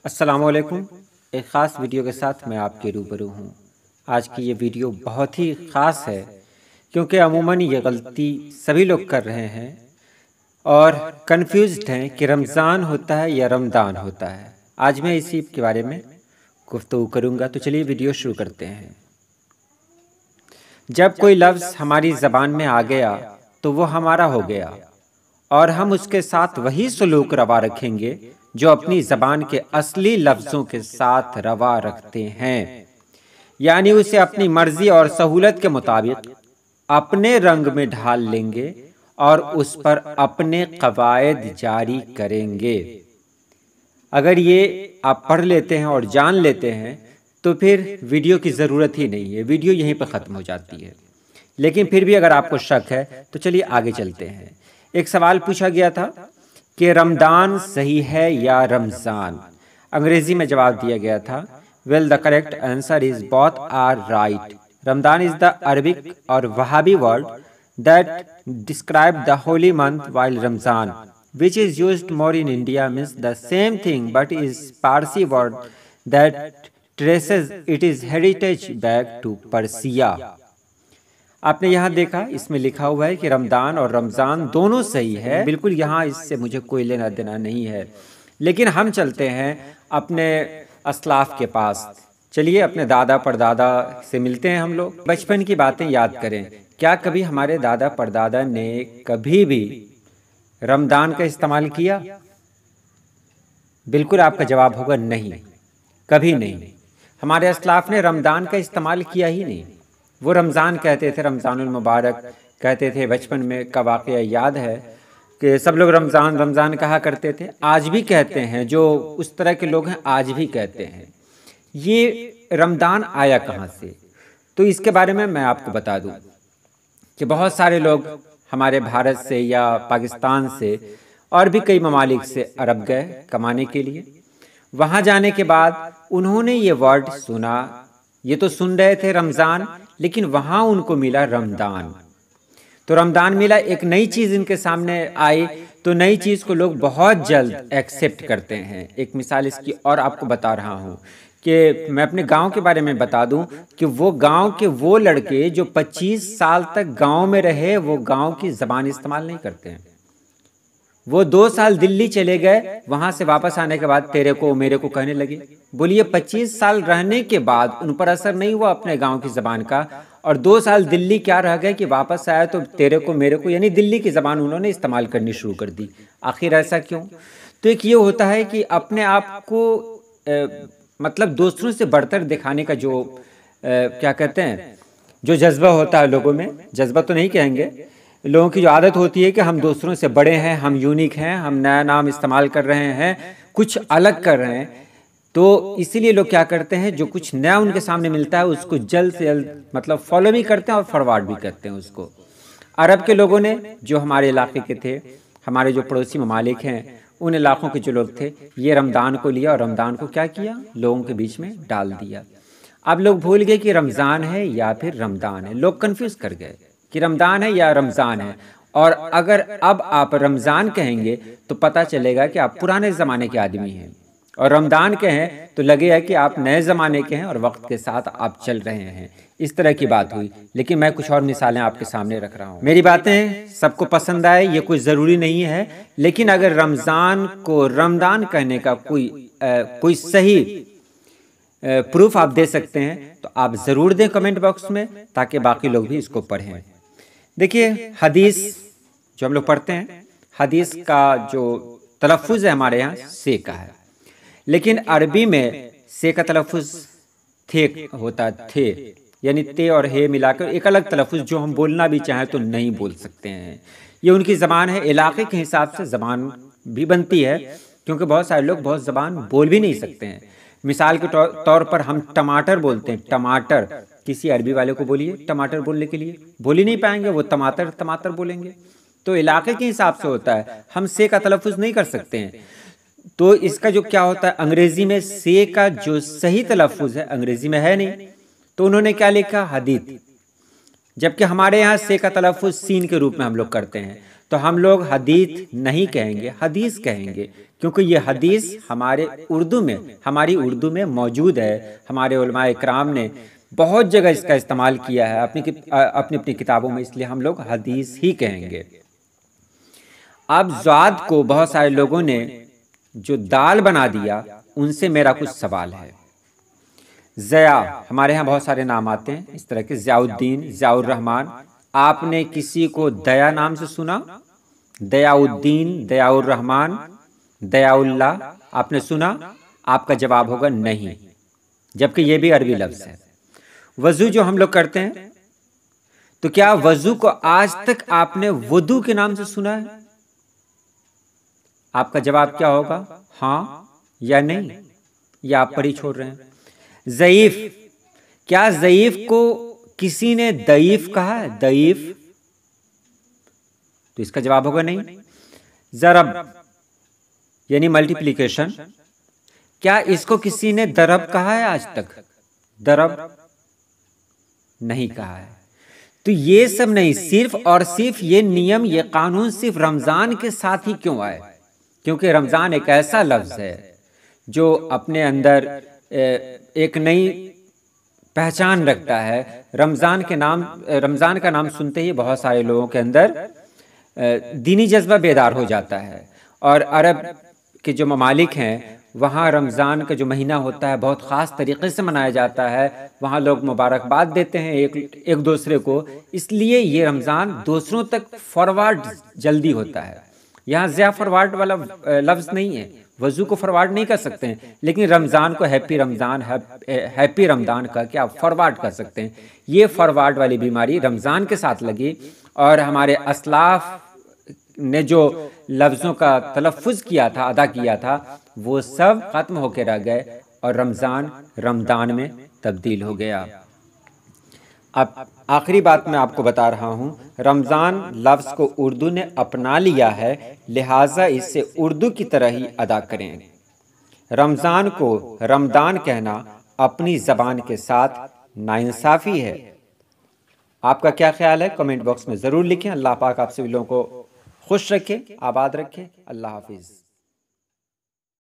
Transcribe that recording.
अस्सलामुअलैकुम। एक ख़ास वीडियो के साथ मैं आपके रूबरू हूँ। आज की ये वीडियो बहुत ही ख़ास है क्योंकि अमूमन ये गलती सभी लोग कर रहे हैं और कंफ्यूज्ड हैं कि रमज़ान होता है या रमज़ान होता है। आज मैं इसी के बारे में गुफ्तगू करूँगा, तो चलिए वीडियो शुरू करते हैं। जब कोई लफ्ज़ हमारी ज़बान में आ गया तो वो हमारा हो गया और हम उसके साथ वही सलूक रवा रखेंगे जो अपनी ज़बान के असली लफ्ज़ों के साथ रवा रखते हैं, यानी उसे अपनी मर्जी और सहूलत के मुताबिक अपने रंग में ढाल लेंगे और उस पर अपने कवायद जारी करेंगे। अगर ये आप पढ़ लेते हैं और जान लेते हैं तो फिर वीडियो की ज़रूरत ही नहीं है, वीडियो यहीं पर ख़त्म हो जाती है। लेकिन फिर भी अगर आपको शक है तो चलिए आगे चलते हैं। एक सवाल पूछा गया था कि रमज़ान सही है या रमज़ान। अंग्रेजी में जवाब दिया गया था, well the correct answer is both are right. Ramzan is the Arabic or Wahabi word that describe the holy month, while Ramzan which is used more in India means the same thing but is Parsi word that traces its heritage back to Persia। आपने यहाँ देखा, इसमें लिखा हुआ है कि रमज़ान और रमज़ान दोनों सही है, बिल्कुल यहाँ इससे मुझे कोई लेना देना नहीं है। लेकिन हम चलते हैं अपने असलाफ के पास। चलिए अपने दादा परदादा से मिलते हैं हम लोग, बचपन की बातें याद करें। क्या कभी हमारे दादा परदादा ने कभी भी रमज़ान का इस्तेमाल किया? बिल्कुल आपका जवाब होगा नहीं, कभी नहीं। हमारे असलाफ ने रमज़ान का इस्तेमाल किया ही नहीं। वो रमज़ान कहते थे, रमज़ानुल मुबारक कहते थे। बचपन में का वाक़या याद है कि सब लोग रमज़ान रमज़ान कहा करते थे, आज भी कहते हैं। जो उस तरह के लोग हैं आज भी कहते हैं। ये रमज़ान आया कहाँ से, तो इसके बारे में मैं आपको बता दूं कि बहुत सारे लोग हमारे भारत से या पाकिस्तान से और भी कई ममालिक से अरब गए कमाने के लिए। वहाँ जाने के बाद उन्होंने ये वर्ड सुना, ये तो सुन रहे थे रमज़ान, लेकिन वहाँ उनको मिला रमज़ान। तो रमज़ान मिला, एक नई चीज़ इनके सामने आई, तो नई चीज़ को लोग बहुत जल्द एक्सेप्ट करते हैं। एक मिसाल इसकी और आपको बता रहा हूँ कि मैं अपने गांव के बारे में बता दूं कि वो गांव के वो लड़के जो 25 साल तक गांव में रहे, वो गांव की ज़बान इस्तेमाल नहीं करते हैं। वो 2 साल दिल्ली चले गए, वहां से वापस आने के बाद तेरे को मेरे को कहने लगे। बोलिए 25 साल रहने के बाद उन पर असर नहीं हुआ अपने गांव की ज़बान का, और 2 साल दिल्ली क्या रह गए कि वापस आया तो तेरे को मेरे को यानी दिल्ली की ज़बान उन्होंने इस्तेमाल करनी शुरू कर दी। आखिर ऐसा क्यों? तो एक ये होता है कि अपने आप को मतलब दूसरों से बढ़कर दिखाने का जो क्या कहते हैं, जो जज्बा होता है लोगों में, जज्बा तो नहीं कहेंगे, लोगों की जो आदत होती है कि हम दूसरों से बड़े हैं, हम यूनिक हैं, हम नया नाम इस्तेमाल कर रहे हैं, कुछ अलग कर रहे हैं। तो इसीलिए लोग क्या करते हैं, जो कुछ नया उनके सामने मिलता है उसको जल्द से जल्द मतलब फॉलो भी करते हैं और फॉरवर्ड भी करते हैं उसको। अरब के लोगों ने, जो हमारे इलाके के थे, हमारे जो पड़ोसी ममालिक हैं, उन इलाकों के जो लोग थे, ये रमज़ान को लिया और रमज़ान को क्या किया, लोगों के बीच में डाल दिया। अब लोग भूल गए कि रमज़ान है या फिर रमज़ान है। लोग कंफ्यूज कर गए कि रमज़ान है या रमज़ान है। और अगर अब आप रमज़ान कहेंगे तो पता चलेगा कि आप पुराने ज़माने के आदमी हैं, और रमज़ान कहें तो लगेगा कि आप नए ज़माने के हैं और वक्त के साथ आप चल रहे हैं। इस तरह की बात हुई। लेकिन मैं कुछ और मिसालें आपके सामने रख रहा हूँ। मेरी बातें सबको पसंद आए ये कोई ज़रूरी नहीं है, लेकिन अगर रमज़ान को रमज़ान कहने का कोई सही प्रूफ आप दे सकते हैं तो आप ज़रूर दें कमेंट बॉक्स में, ताकि बाकी लोग भी इसको पढ़ें। देखिए हदीस जो हम लोग पढ़ते हैं, हदीस का जो तलफ़ुज़ है हमारे यहाँ से का है, लेकिन अरबी में से का तलफ़ुज़ थे होता थे, यानी ते और हे मिलाकर एक अलग तलफ़ुज़ जो हम बोलना भी चाहें तो नहीं बोल सकते हैं। ये उनकी ज़बान है, इलाके के हिसाब से ज़बान भी बनती है, क्योंकि बहुत सारे लोग बहुत ज़बान बोल भी नहीं सकते हैं। मिसाल के तौर पर हम टमाटर बोलते हैं, टमाटर, किसी अरबी वाले को बोलिए टमाटर बोलने के लिए, बोल ही नहीं पाएंगे, वो टमाटर टमाटर बोलेंगे। तो इलाके के हिसाब से होता है, हम से का तलफ़ुज़ नहीं कर सकते हैं। तो इसका जो क्या होता है, अंग्रेजी में से का जो सही तलफ़ुज़ है अंग्रेजी में है नहीं, तो उन्होंने क्या लिखा, हदीत। जबकि हमारे यहाँ से का तलफ़ुज़ सीन के रूप में हम लोग करते हैं। तो हम लोग हदीस नहीं कहेंगे, हदीस कहेंगे, क्योंकि ये हदीस हमारे हमारी उर्दू में मौजूद है। हमारे उलमाए इकराम ने बहुत जगह इसका इस्तेमाल किया है अपनी अपनी किताबों में, इसलिए हम लोग हदीस ही कहेंगे। अब ज़ाद को बहुत सारे लोगों ने जो दाल बना दिया, उनसे मेरा कुछ सवाल है। ज़या, हमारे यहाँ बहुत सारे नाम आते हैं इस तरह के, ज़ियाउद्दीन, ज़ियाउर रहमान। आपने किसी को दया नाम से सुना? दयाउद्दीन, दयाउर रहमान, दयाउल्लाह आपने सुना? आपका जवाब होगा नहीं, जबकि ये भी अरबी लफ्ज़ है। वज़ू जो हम लोग करते हैं, तो क्या वज़ू को आज तक आपने वुदू के नाम से सुना है? आपका जवाब क्या होगा? हाँ या नहीं, या आप पर ही छोड़ रहे हैं। ज़ईफ़, क्या ज़ईफ़ को किसी ने दईफ़ कहा है? दईफ़, तो इसका जवाब होगा नहीं। ज़रब यानी मल्टीप्लिकेशन, क्या इसको किसी ने दरब कहा है आज तक? दरब नहीं कहा है। तो ये सब नहीं, सिर्फ और सिर्फ ये नियम, ये कानून सिर्फ रमज़ान के साथ ही क्यों आए? क्योंकि रमज़ान एक ऐसा लफ्ज़ है जो अपने अंदर एक नई पहचान रखता है। रमज़ान का नाम सुनते ही बहुत सारे लोगों के अंदर दीनी जज्बा बेदार हो जाता है। और अरब के जो ममालिक हैं, वहाँ रमज़ान का जो महीना होता है बहुत ख़ास तरीक़े से मनाया जाता है। वहाँ लोग मुबारकबाद देते हैं एक दूसरे को, इसलिए ये रमज़ान दूसरों तक फॉरवर्ड जल्दी होता है। यहाँ ज़्या फॉरवर्ड वाला लफ्ज़ नहीं है, वज़ू को फॉरवर्ड नहीं कर सकते हैं, लेकिन रमज़ान को हैप्पी रमज़ान का क्या फॉरवर्ड कर सकते हैं। ये फॉरवर्ड वाली बीमारी रमज़ान के साथ लगी, और हमारे असलाफ़ ने जो लफ्ज़ों का तलफ़ुज़ किया था, अदा किया था, वो सब ख़त्म होकर रह गए और रमज़ान में तब्दील हो गया। अब आखिरी बात मैं आपको बता रहा हूँ, रमज़ान लफ्ज़ को उर्दू ने अपना लिया है, लिहाजा इसे उर्दू की तरह ही अदा करें। रमज़ान को रमदान कहना अपनी ज़बान के साथ नाइंसाफ़ी है। आपका क्या ख्याल है? कमेंट बॉक्स में ज़रूर लिखें। अल्लाह पाक आप सभी लोगों को खुश रखे, आबाद रखे। अल्लाह हाफिज़।